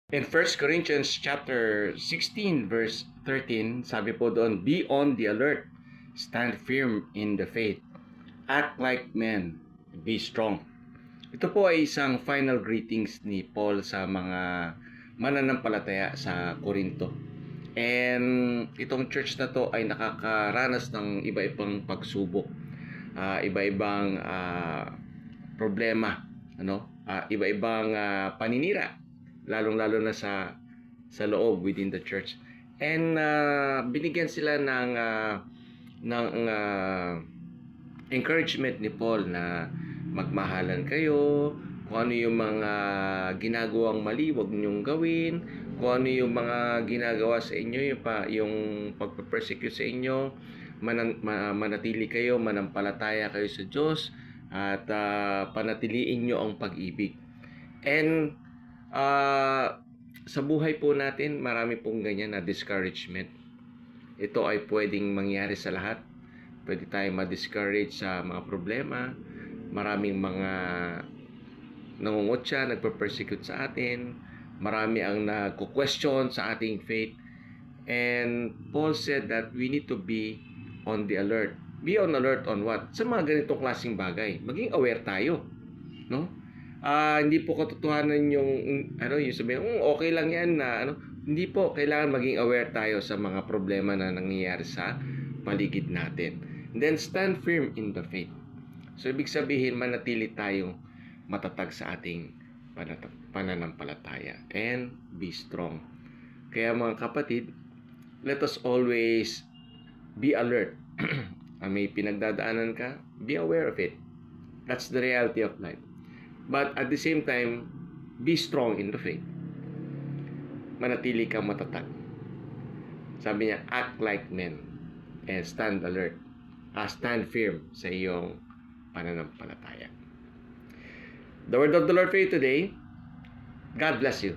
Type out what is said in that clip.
In 1 Corinthians chapter 16 verse 13, sabi po doon, be on the alert, stand firm in the faith, act like men, be strong. Ito po ay isang final greetings ni Paul sa mga mananampalataya sa Korinto. And itong church na to ay nakakaranas ng iba-ibang pagsubok, iba-ibang problema, iba-ibang paninira, lalong-lalo na sa loob within the church. And binigyan sila ng encouragement ni Paul na magmahalan kayo, kung ano yung mga ginagawang mali, wag niyong gawin, kung ano yung mga ginagawa sa inyo, yung pagpe-persecute sa inyo, manatili kayo, manampalataya kayo sa Diyos, at panatiliin nyo ang pag-ibig. And sa buhay po natin, marami pong ganyan na discouragement. Ito ay pwedeng mangyari sa lahat. Pwede tayong ma-discourage sa mga problema. Maraming mga nangungutya, nagpe-persecute sa atin. Marami ang nagko-question sa ating faith. And Paul said that we need to be on the alert. Be on alert on what? Sa mga ganitong klaseng bagay. Maging aware tayo, no? Hindi po katotohanan yung yung sabihin, okay lang yan na hindi po, kailangan maging aware tayo sa mga problema na nangyayari sa paligid natin. Then stand firm in the faith. So ibig sabihin, manatili tayong matatag sa ating pananampalataya and be strong. Kaya mga kapatid, let us always be alert. May pinagdadaanan ka, be aware of it. That's the reality of life. But at the same time, be strong in the faith. Manatili kang matatag. Sabi niya, act like men and stand alert. Stand firm sa iyong pananampalataya. The word of the Lord for you today. God bless you.